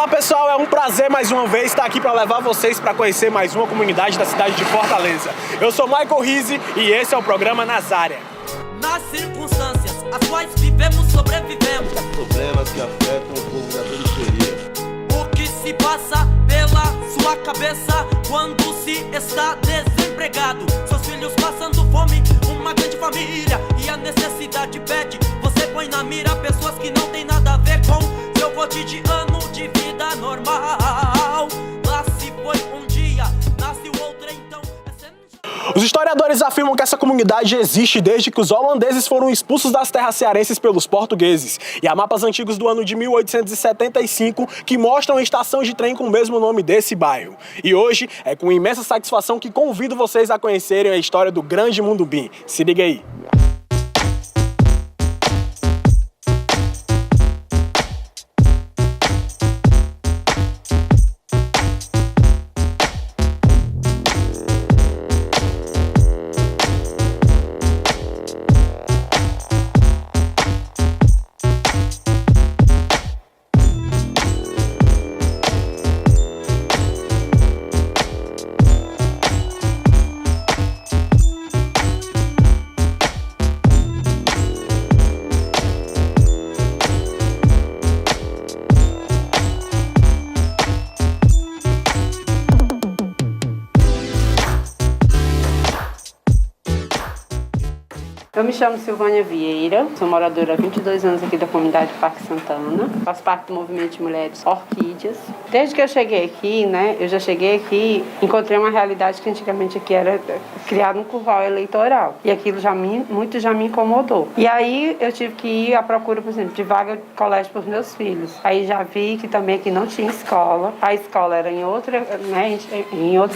Olá pessoal, é um prazer mais uma vez estar aqui para levar vocês para conhecer mais uma comunidade da cidade de Fortaleza. Eu sou Michael Rizzi e esse é o programa Nazária. Nas circunstâncias as quais vivemos, sobrevivemos. Problemas que afetam o povo da periferia. O que se passa pela sua cabeça quando se está desempregado? Seus filhos passando fome, uma grande família e a necessidade pede. Você põe na mira pessoas que não tem nada a ver com seu cotidiano de vida normal. Lá se foi um dia, nasce o outro então. Os historiadores afirmam que essa comunidade existe desde que os holandeses foram expulsos das terras cearenses pelos portugueses. E há mapas antigos do ano de 1875 que mostram a estação de trem com o mesmo nome desse bairro. E hoje é com imensa satisfação que convido vocês a conhecerem a história do Grande Mundubim. Se liga aí. Eu me chamo Silvânia Vieira, sou moradora há 22 anos aqui da comunidade Parque Santana, faço parte do movimento de mulheres Orquídeas. Desde que eu cheguei aqui, eu já cheguei aqui, encontrei uma realidade que antigamente aqui era criado um curral eleitoral. E aquilo muito já me incomodou. E aí eu tive que ir à procura, por exemplo, de vaga de colégio para os meus filhos. Aí já vi que também aqui não tinha escola, a escola era em outra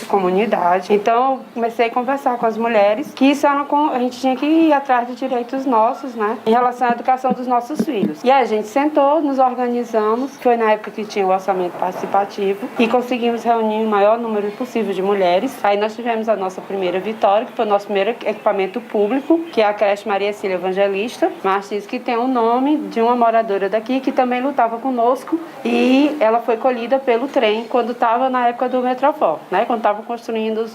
comunidade. Então comecei a conversar com as mulheres que a gente tinha que ir atrás de direitos nossos, em relação à educação dos nossos filhos. E aí a gente sentou, nos organizamos, foi na época que tinha o orçamento participativo, e conseguimos reunir o maior número possível de mulheres. Aí nós tivemos a nossa primeira vitória, que foi o nosso primeiro equipamento público, que é a creche Maria Cília Evangelista Martins, que tem o nome de uma moradora daqui, que também lutava conosco, e ela foi colhida pelo trem quando estava na época do Metrofó, quando estavam construindo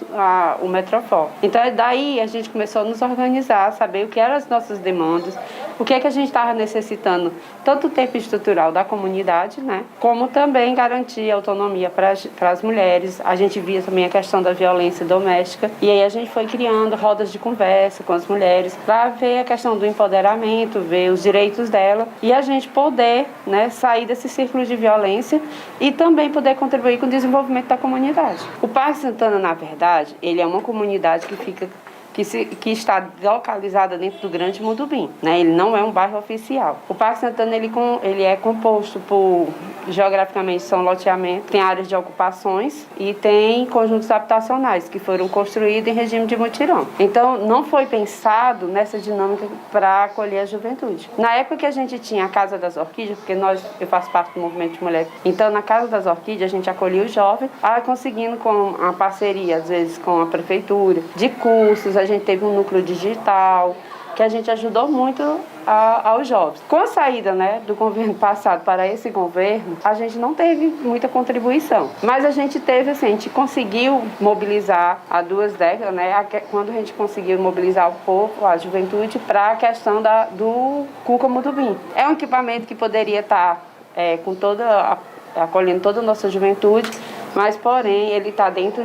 o Metrofó. Então daí a gente começou a nos organizar, saber o que eram as nossas demandas, o que é que a gente estava necessitando, tanto o tempo estrutural da comunidade, como também garantir autonomia para as mulheres. A gente via também a questão da violência doméstica, e aí a gente foi criando rodas de conversa com as mulheres para ver a questão do empoderamento, ver os direitos dela, e a gente poder sair desse círculo de violência e também poder contribuir com o desenvolvimento da comunidade. O Parque Santana, na verdade, ele é uma comunidade que está localizada dentro do Grande Mundubim, Ele não é um bairro oficial. O Parque Santana ele é composto por, geograficamente, são loteamentos, tem áreas de ocupações e tem conjuntos habitacionais que foram construídos em regime de mutirão. Então, não foi pensado nessa dinâmica para acolher a juventude. Na época que a gente tinha a Casa das Orquídeas, porque eu faço parte do movimento de mulheres, então na Casa das Orquídeas a gente acolhia os jovens, conseguindo com a parceria, às vezes, com a prefeitura, de cursos. A gente teve um núcleo digital, que a gente ajudou muito aos jovens. Com a saída do governo passado para esse governo, a gente não teve muita contribuição. Mas a gente teve, a gente conseguiu mobilizar há 2 décadas, quando a gente conseguiu mobilizar o povo, a juventude, para a questão do Cuca Mundubim. É um equipamento que poderia estar acolhendo toda a nossa juventude, mas porém ele está dentro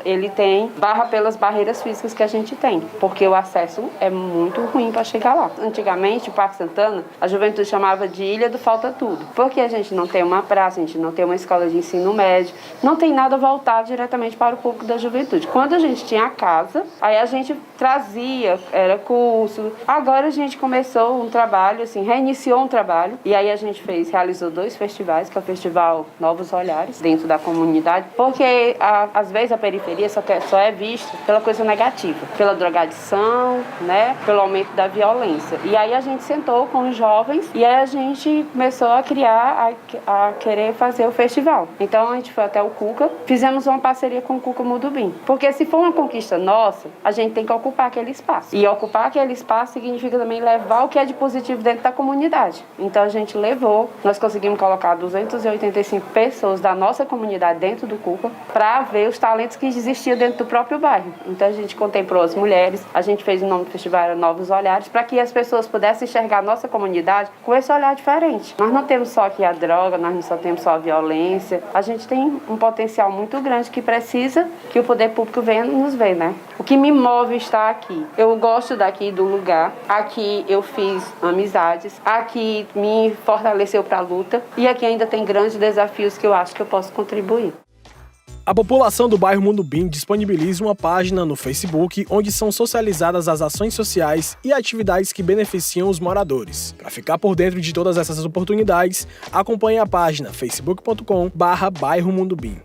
ele tem barra pelas barreiras físicas que a gente tem, porque o acesso é muito ruim para chegar lá. Antigamente o Parque Santana, a juventude chamava de Ilha do Falta Tudo, porque a gente não tem uma praça, a gente não tem uma escola de ensino médio, não tem nada voltado diretamente para o público da juventude. Quando a gente tinha a casa, aí a gente trazia, era curso. Agora a gente começou um trabalho, reiniciou um trabalho, e aí a gente realizou 2 festivais, que é o Festival Novos Olhares, dentro dentro da comunidade, porque às vezes a periferia só é vista pela coisa negativa, pela drogadição, né, pelo aumento da violência. E aí a gente sentou com os jovens e aí a gente começou a criar, a querer fazer o festival. Então a gente foi até o Cuca, fizemos uma parceria com o Cuca Mudubim, porque se for uma conquista nossa, a gente tem que ocupar aquele espaço. E ocupar aquele espaço significa também levar o que é de positivo dentro da comunidade. Então a gente levou, nós conseguimos colocar 285 pessoas da nossa comunidade dentro do Cuca para ver os talentos que existiam dentro do próprio bairro. Então a gente contemplou as mulheres, a gente fez o nome do festival era Novos Olhares, para que as pessoas pudessem enxergar a nossa comunidade com esse olhar diferente. Nós não temos só aqui a droga, nós não só temos só a violência, a gente tem um potencial muito grande que precisa que o poder público venha nos ver, né? O que me move estar aqui. Eu gosto daqui do lugar, aqui eu fiz amizades, aqui me fortaleceu para a luta e aqui ainda tem grandes desafios que eu acho que eu posso contribuir. A população do bairro Mundubim disponibiliza uma página no Facebook onde são socializadas as ações sociais e atividades que beneficiam os moradores. Para ficar por dentro de todas essas oportunidades, acompanhe a página facebook.com/bairro Mundubim.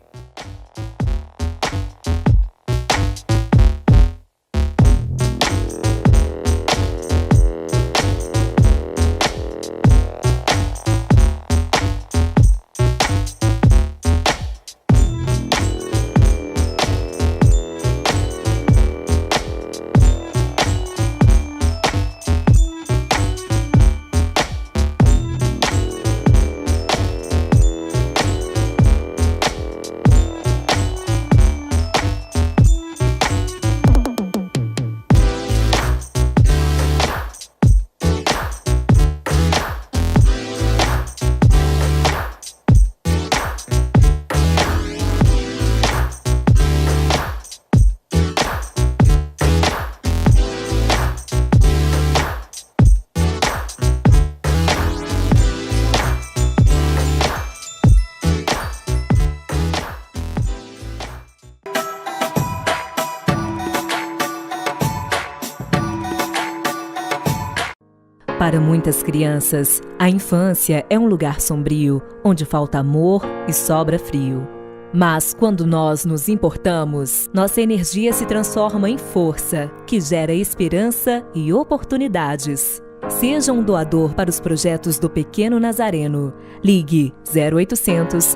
Para muitas crianças, a infância é um lugar sombrio, onde falta amor e sobra frio. Mas quando nós nos importamos, nossa energia se transforma em força, que gera esperança e oportunidades. Seja um doador para os projetos do Pequeno Nazareno. Ligue 0800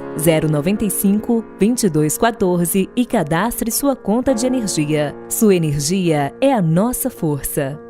095 2214 e cadastre sua conta de energia. Sua energia é a nossa força.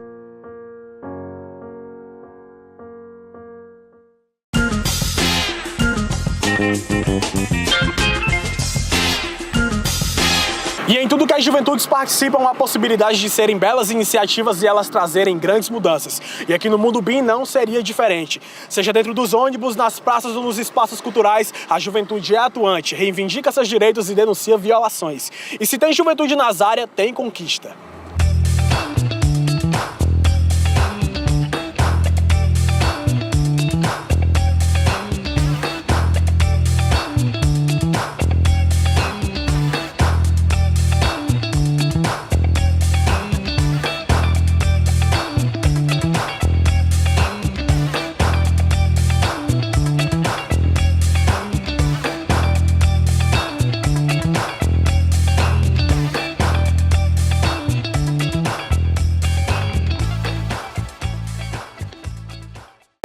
E em tudo que as juventudes participam, há possibilidade de serem belas iniciativas e elas trazerem grandes mudanças. E aqui no Mundubim não seria diferente. Seja dentro dos ônibus, nas praças ou nos espaços culturais, a juventude é atuante, reivindica seus direitos e denuncia violações. E se tem juventude nas áreas, tem conquista.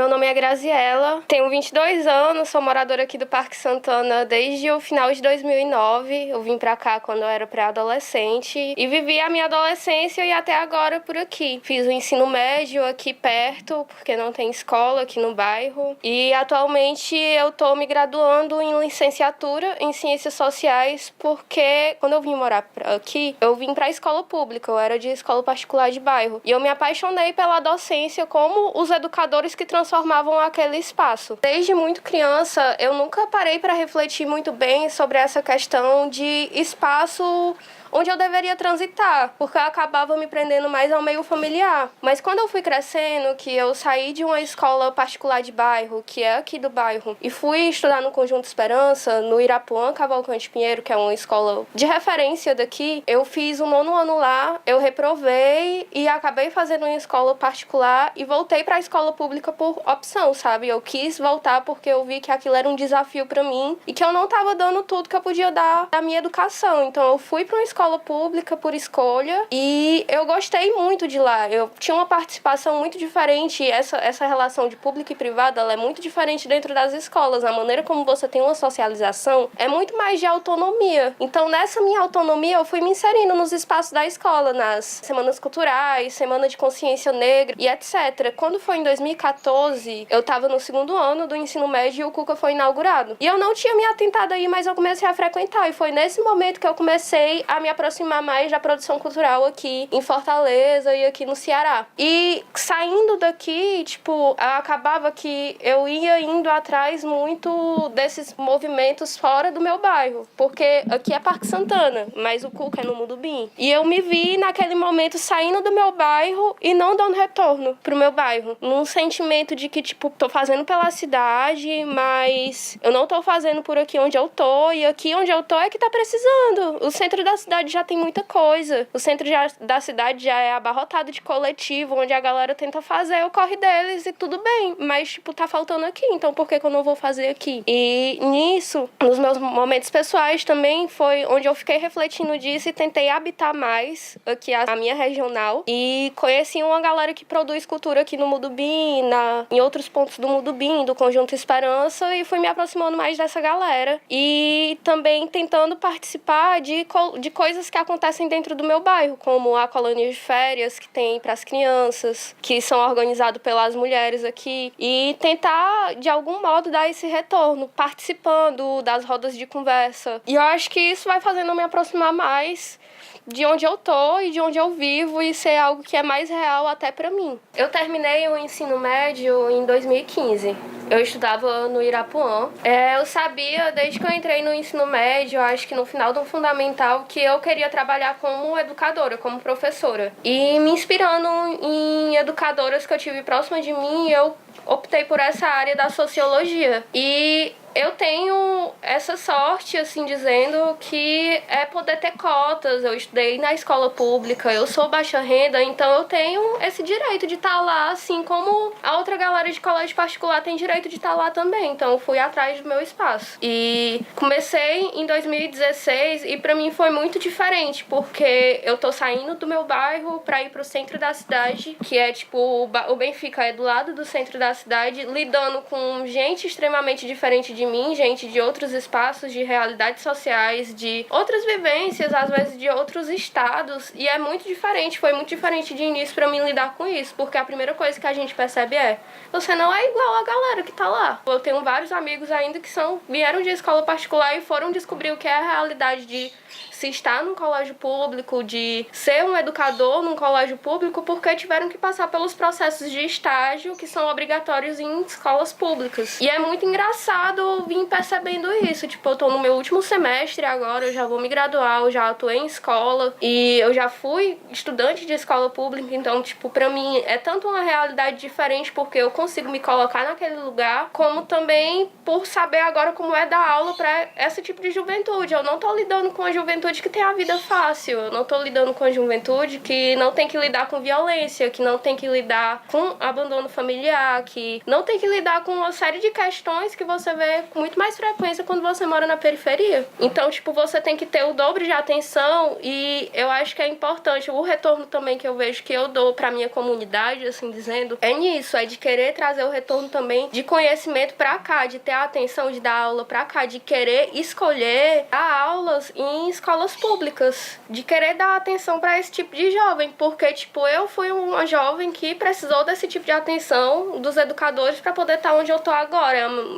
Meu nome é Graziela, tenho 22 anos, sou moradora aqui do Parque Santana desde o final de 2009. Eu vim pra cá quando eu era pré-adolescente e vivi a minha adolescência e até agora por aqui. Fiz o ensino médio aqui perto, porque não tem escola aqui no bairro. E atualmente eu tô me graduando em licenciatura em Ciências Sociais, porque quando eu vim morar aqui, eu vim pra escola pública, eu era de escola particular de bairro. E eu me apaixonei pela docência como os educadores que transformavam aquele espaço. Desde muito criança, eu nunca parei para refletir muito bem sobre essa questão de espaço onde eu deveria transitar, porque eu acabava me prendendo mais ao meio familiar. Mas quando eu fui crescendo, que eu saí de uma escola particular de bairro, que é aqui do bairro, e fui estudar no Conjunto Esperança, no Irapuã Cavalcante Pinheiro, que é uma escola de referência daqui, eu fiz o 9º ano lá, eu reprovei e acabei fazendo uma escola particular e voltei para a escola pública por opção, sabe? Eu quis voltar porque eu vi que aquilo era um desafio para mim e que eu não estava dando tudo que eu podia dar da minha educação. Então eu fui para uma escola pública por escolha e eu gostei muito de lá. Eu tinha uma participação muito diferente. Essa relação de público e privado, ela é muito diferente dentro das escolas. A maneira como você tem uma socialização é muito mais de autonomia. Então nessa minha autonomia eu fui me inserindo nos espaços da escola, nas semanas culturais, semana de consciência negra e etc. Quando foi em 2014, eu estava no 2º ano do ensino médio e o Cuca foi inaugurado. E eu não tinha me atentado aí, mas eu comecei a frequentar. E foi nesse momento que eu comecei a me aproximar mais da produção cultural aqui em Fortaleza e aqui no Ceará. E saindo daqui, tipo, acabava que eu ia indo atrás muito desses movimentos fora do meu bairro. Porque aqui é Parque Santana, mas o Cuca é no Mudubim. E eu me vi naquele momento saindo do meu bairro e não dando retorno pro meu bairro. Num sentimento de que, tipo, tô fazendo pela cidade, mas eu não tô fazendo por aqui onde eu tô. E aqui onde eu tô é que tá precisando. O centro da cidade já tem muita coisa. O centro da cidade já é abarrotado de coletivo, onde a galera tenta fazer o corre deles e tudo bem. Mas, tipo, tá faltando aqui, então por que eu não vou fazer aqui? E nisso, nos meus momentos pessoais também foi onde eu fiquei refletindo disso e tentei habitar mais aqui a minha regional. E conheci uma galera que produz cultura aqui no Mudubim, em outros pontos do Mudubim, do Conjunto Esperança, e fui me aproximando mais dessa galera. E também tentando participar de coisas que acontecem dentro do meu bairro, como a colônia de férias que tem para as crianças, que são organizadas pelas mulheres aqui, e tentar, de algum modo, dar esse retorno, participando das rodas de conversa. E eu acho que isso vai fazendo eu me aproximar mais de onde eu tô e de onde eu vivo e ser algo que é mais real até pra mim. Eu terminei o ensino médio em 2015. Eu estudava no Irapuã. Eu sabia, desde que eu entrei no ensino médio, acho que no final do fundamental, que eu queria trabalhar como educadora, como professora. E me inspirando em educadoras que eu tive próxima de mim, eu optei por essa área da sociologia. E eu tenho essa sorte, assim, dizendo que é poder ter cotas. Eu estudei na escola pública, eu sou baixa renda, então eu tenho esse direito de estar lá, assim como a outra galera de colégio particular tem direito de estar lá também. Então eu fui atrás do meu espaço. E comecei em 2016 e pra mim foi muito diferente, porque eu tô saindo do meu bairro pra ir pro centro da cidade, que é tipo, o Benfica é do lado do centro da cidade, lidando com gente extremamente diferente de mim, gente de outros espaços, de realidades sociais, de outras vivências, às vezes de outros estados, e é muito diferente, foi muito diferente de início pra mim lidar com isso, porque a primeira coisa que a gente percebe é, você não é igual a galera que tá lá. Eu tenho vários amigos ainda que vieram de escola particular e foram descobrir o que é a realidade de se estar num colégio público, de ser um educador num colégio público, porque tiveram que passar pelos processos de estágio que são obrigatórios em escolas públicas. E é muito engraçado vir percebendo isso. Tipo, eu tô no meu último semestre agora, eu já vou me graduar, eu já atuei em escola e eu já fui estudante de escola pública, então, tipo, pra mim é tanto uma realidade diferente porque eu consigo me colocar naquele lugar, como também por saber agora como é dar aula pra esse tipo de juventude. Eu não tô lidando com a juventude que tem a vida fácil, eu não tô lidando com a juventude que não tem que lidar com violência, que não tem que lidar com abandono familiar, que não tem que lidar com uma série de questões que você vê com muito mais frequência quando você mora na periferia. Então, tipo, você tem que ter o dobro de atenção e eu acho que é importante. O retorno também que eu vejo que eu dou pra minha comunidade, assim dizendo, é nisso, é de querer trazer o retorno também de conhecimento pra cá, de ter a atenção de dar aula pra cá, de querer escolher dar aulas em escolas públicas, de querer dar atenção pra esse tipo de jovem, porque, tipo, eu fui uma jovem que precisou desse tipo de atenção dos educadores pra poder estar onde eu tô agora.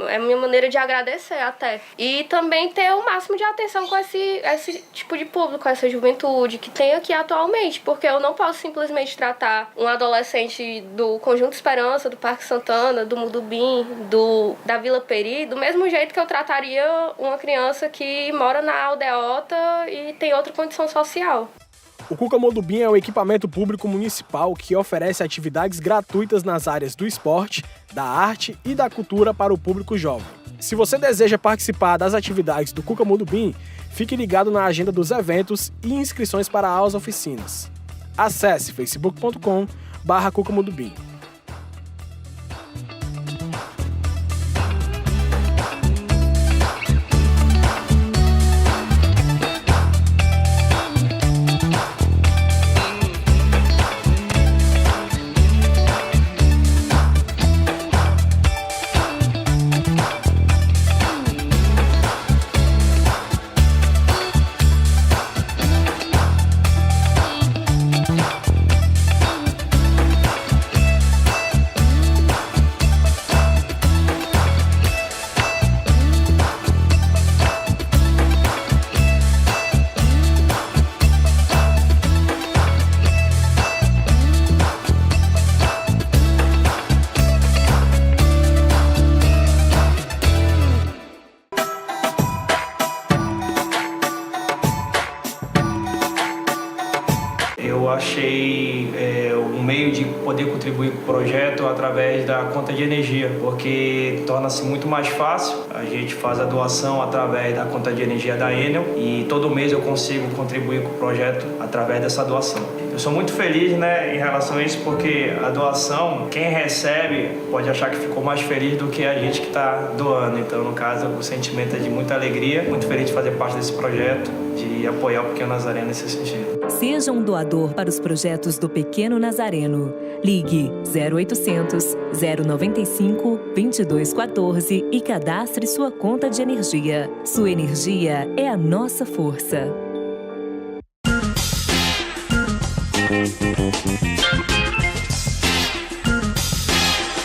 É a minha maneira de agradecer até. E também ter o máximo de atenção com esse tipo de público, essa juventude que tem aqui atualmente, porque eu não posso simplesmente tratar um adolescente do Conjunto Esperança, do Parque Santana, do Mudubim, da Vila Peri, do mesmo jeito que eu trataria uma criança que mora na Aldeota e tem outra condição social. O Cuca Modubim é um equipamento público municipal que oferece atividades gratuitas nas áreas do esporte, da arte e da cultura para o público jovem. Se você deseja participar das atividades do Cuca Modubim, fique ligado na agenda dos eventos e inscrições para as oficinas. Acesse facebook.com/Cuca Modubim. Eu achei um meio de poder contribuir com o projeto através da conta de energia, porque torna-se muito mais fácil. A gente faz a doação através da conta de energia da Enel e todo mês eu consigo contribuir com o projeto através dessa doação. Eu sou muito feliz, em relação a isso, porque a doação, quem recebe pode achar que ficou mais feliz do que a gente que está doando. Então, no caso, o sentimento é de muita alegria, muito feliz de fazer parte desse projeto, de apoiar o Pequeno Nazareno nesse sentido. Seja um doador para os projetos do Pequeno Nazareno. Ligue 0800 095 2214 e cadastre sua conta de energia. Sua energia é a nossa força.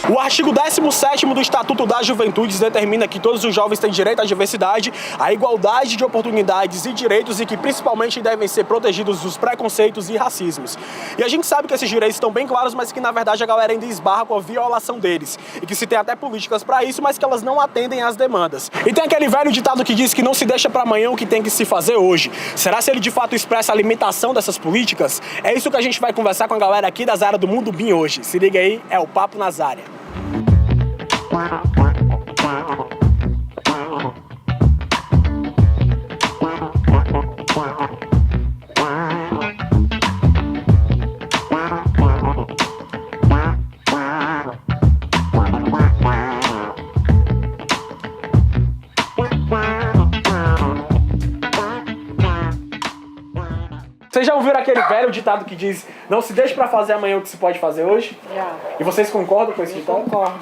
O artigo 17º do Estatuto da Juventude determina que todos os jovens têm direito à diversidade, à igualdade de oportunidades e direitos e que principalmente devem ser protegidos dos preconceitos e racismos. E a gente sabe que esses direitos estão bem claros, mas que na verdade a galera ainda esbarra com a violação deles. E que se tem até políticas para isso, mas que elas não atendem às demandas. E tem aquele velho ditado que diz que não se deixa para amanhã o que tem que se fazer hoje. Será se ele de fato expressa a limitação dessas políticas? É isso que a gente vai conversar com a galera aqui das áreas do Modubim hoje. Se liga aí, é o Papo nas Áreas. Vocês já ouviram aquele velho ditado que diz: não se deixe pra fazer amanhã o que se pode fazer hoje? Já. E vocês concordam com esse ditado? Concordo.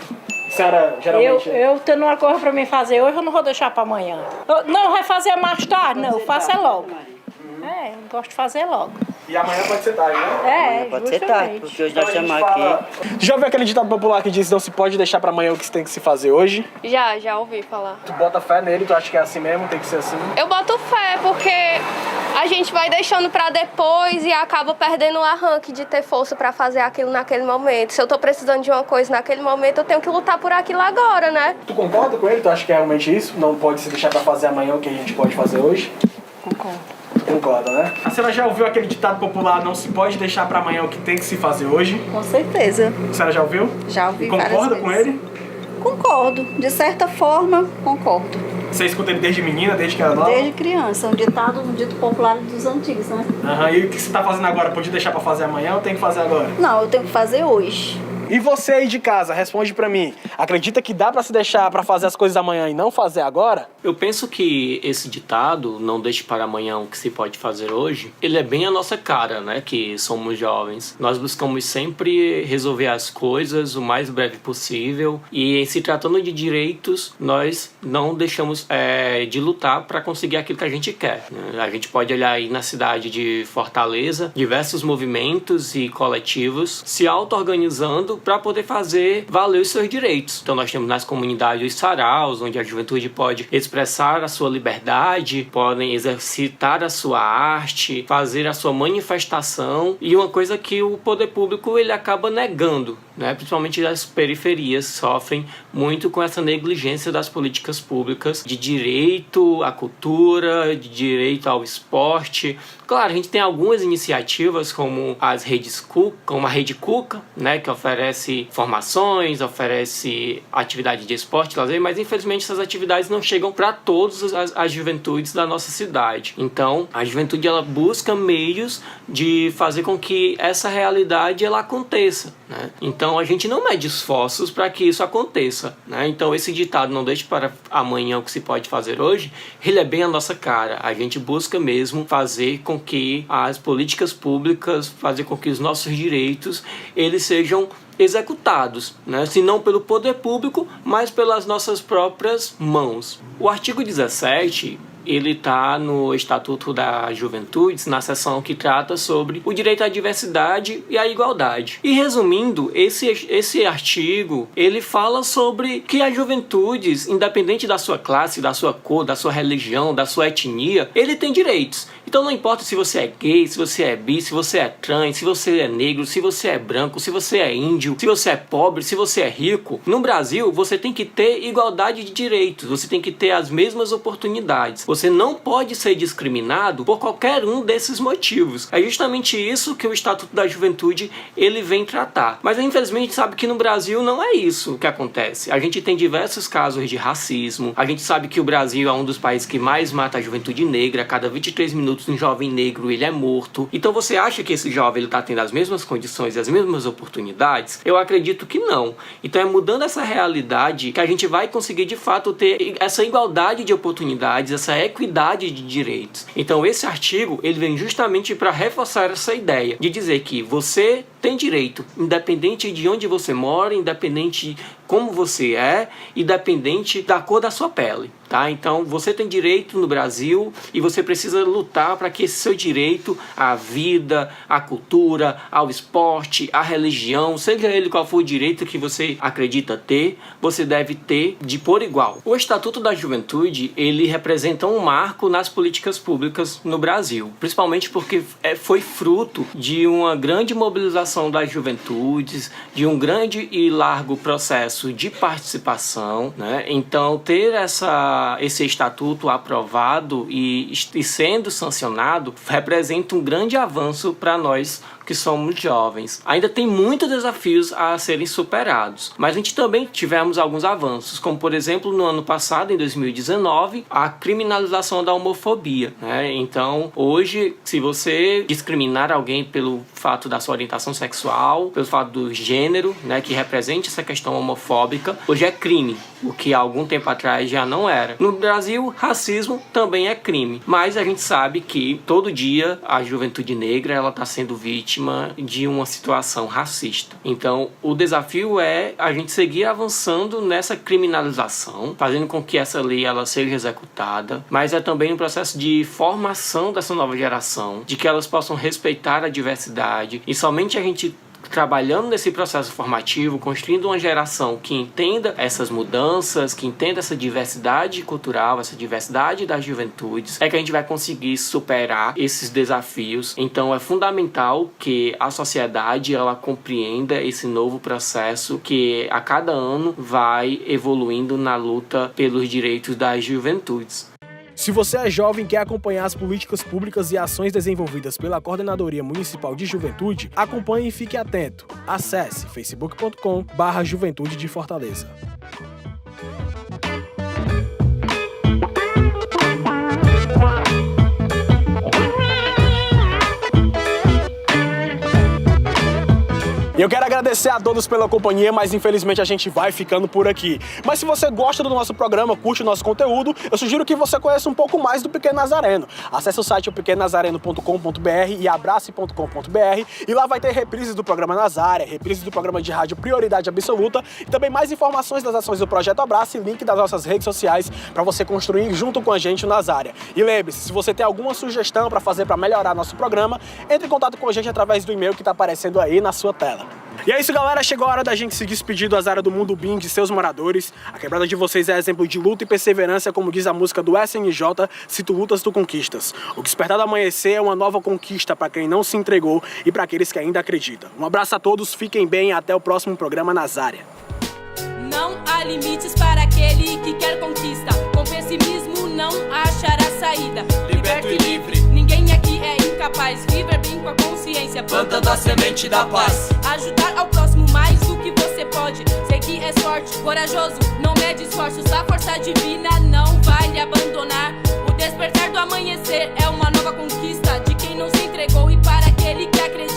Senhora, geralmente... Eu tendo uma coisa pra mim fazer hoje, eu não vou deixar pra amanhã. Não, vai fazer mais tarde? Não, eu faço é logo. Eu gosto de fazer logo. E amanhã pode ser tarde, né? Pode ser tarde, porque hoje nós estamos aqui. Já ouviu aquele ditado popular que diz: não se pode deixar pra amanhã o que tem que se fazer hoje? Já ouvi falar. Tu bota fé nele, tu acha que é assim mesmo, tem que ser assim? Eu boto fé porque a gente vai deixando pra depois e acaba perdendo o arranque de ter força pra fazer aquilo naquele momento. Se eu tô precisando de uma coisa naquele momento, eu tenho que lutar por aquilo agora, né? Tu concorda com ele? Tu acha que é realmente isso? Não pode se deixar pra fazer amanhã o que a gente pode fazer hoje? Concordo. Concorda, né? A senhora já ouviu aquele ditado popular: não se pode deixar pra amanhã o que tem que se fazer hoje? Com certeza. A senhora já ouviu? Já ouvi e várias concorda vezes. com ele? Concordo. De certa forma, concordo. Você escuta ele desde menina, desde que era nova? Desde criança. Um dito popular dos antigos, né? E o que você tá fazendo agora? Pode deixar pra fazer amanhã ou tem que fazer agora? Não, eu tenho que fazer hoje. E você aí de casa, responde pra mim. Acredita que dá pra se deixar pra fazer as coisas amanhã e não fazer agora? Eu penso que esse ditado, não deixe para amanhã o que se pode fazer hoje, ele é bem a nossa cara, né? Que somos jovens. Nós buscamos sempre resolver as coisas o mais breve possível e, em se tratando de direitos, nós não deixamos de lutar para conseguir aquilo que a gente quer, né? A gente pode olhar aí na cidade de Fortaleza, diversos movimentos e coletivos se auto-organizando para poder fazer valer os seus direitos. Então nós temos nas comunidades os saraus, onde a juventude pode expressar a sua liberdade, podem exercitar a sua arte, fazer a sua manifestação, e uma coisa que o poder público ele acaba negando, né? Principalmente as periferias sofrem muito com essa negligência das políticas públicas de direito à cultura, de direito ao esporte. Claro, a gente tem algumas iniciativas como as redes Cuca, como a Rede Cuca, né, que oferece formações, oferece atividade de esporte, lazer, mas infelizmente essas atividades não chegam para todas as juventudes da nossa cidade. Então, a juventude ela busca meios de fazer com que essa realidade ela aconteça, né? Então, a gente não mede esforços para que isso aconteça, né? Então, esse ditado "não deixe para amanhã o que se pode fazer hoje", ele é bem a nossa cara. A gente busca mesmo fazer com que as políticas públicas, fazer com que os nossos direitos eles sejam executados, né? Se não pelo poder público, mas pelas nossas próprias mãos. O artigo 17 ele está no Estatuto da Juventude, na seção que trata sobre o direito à diversidade e à igualdade. E resumindo, esse artigo, ele fala sobre que as juventudes, independente da sua classe, da sua cor, da sua religião, da sua etnia, ele tem direitos. Então não importa se você é gay, se você é bi, se você é trans, se você é negro, se você é branco, se você é índio, se você é pobre, se você é rico. No Brasil, você tem que ter igualdade de direitos, você tem que ter as mesmas oportunidades. Você não pode ser discriminado por qualquer um desses motivos. É justamente isso que o Estatuto da Juventude ele vem tratar. Mas infelizmente a gente sabe que no Brasil não é isso que acontece. A gente tem diversos casos de racismo. A gente sabe que o Brasil é um dos países que mais mata a juventude negra. A cada 23 minutos um jovem negro ele é morto. Então você acha que esse jovem ele está tendo as mesmas condições e as mesmas oportunidades? Eu acredito que não. Então é mudando essa realidade que a gente vai conseguir de fato ter essa igualdade de oportunidades, essa equidade de direitos. Então esse artigo ele vem justamente para reforçar essa ideia de dizer que você tem direito, independente de onde você mora, independente de como você é, independente da cor da sua pele, tá? Então você tem direito no Brasil e você precisa lutar para que esse seu direito à vida, à cultura, ao esporte, à religião, seja ele qual for o direito que você acredita ter, você deve ter de por igual. O Estatuto da Juventude, ele representa um marco nas políticas públicas no Brasil, principalmente porque foi fruto de uma grande mobilização das juventudes, de um grande e largo processo de participação, né? Então ter esse estatuto aprovado e sendo sancionado representa um grande avanço para nós que somos jovens. Ainda tem muitos desafios a serem superados, mas a gente também tivemos alguns avanços, como por exemplo no ano passado, em 2019, a criminalização da homofobia, né? Então hoje, se você discriminar alguém pelo fato da sua orientação sexual, pelo fato do gênero, né, que represente essa questão homofóbica, hoje é crime, o que há algum tempo atrás já não era. No Brasil, racismo também é crime, mas a gente sabe que todo dia a juventude negra ela está sendo vítima de uma situação racista. Então, o desafio é a gente seguir avançando nessa criminalização, fazendo com que essa lei ela seja executada, mas é também um processo de formação dessa nova geração, de que elas possam respeitar a diversidade, e somente a gente trabalhando nesse processo formativo, construindo uma geração que entenda essas mudanças, que entenda essa diversidade cultural, essa diversidade das juventudes, é que a gente vai conseguir superar esses desafios. Então é fundamental que a sociedade ela compreenda esse novo processo que a cada ano vai evoluindo na luta pelos direitos das juventudes. Se você é jovem e quer acompanhar as políticas públicas e ações desenvolvidas pela Coordenadoria Municipal de Juventude, acompanhe e fique atento. Acesse facebook.com/Juventude de Fortaleza. Eu quero agradecer a todos pela companhia, mas infelizmente a gente vai ficando por aqui. Mas se você gosta do nosso programa, curte o nosso conteúdo, eu sugiro que você conheça um pouco mais do Pequeno Nazareno. Acesse o site pequenonazareno.com.br e abrace.com.br e lá vai ter reprises do programa Nazárea, reprises do programa de rádio Prioridade Absoluta e também mais informações das ações do Projeto Abrace e link das nossas redes sociais para você construir junto com a gente o Nazárea. E lembre-se, se você tem alguma sugestão para fazer para melhorar nosso programa, entre em contato com a gente através do e-mail que está aparecendo aí na sua tela. E é isso, galera, chegou a hora da gente se despedir do Azara do Mundo BIM, de seus moradores. A quebrada de vocês é exemplo de luta e perseverança, como diz a música do SNJ, Se Tu Lutas, Tu Conquistas. O Despertar do Amanhecer é uma nova conquista para quem não se entregou e para aqueles que ainda acreditam. Um abraço a todos, fiquem bem e até o próximo programa Nazária. Não há limites para aquele que quer conquista. Com pessimismo não achará saída. Liberto e livre, Ninguém aqui é incapaz. Viver bem com a consciência, plantando a semente da paz. Ajudar ao próximo mais do que você pode. Sei que és forte, corajoso, não mede esforços. A força divina não vai lhe abandonar. O despertar do amanhecer é uma nova conquista de quem não se entregou e para aquele que acredita.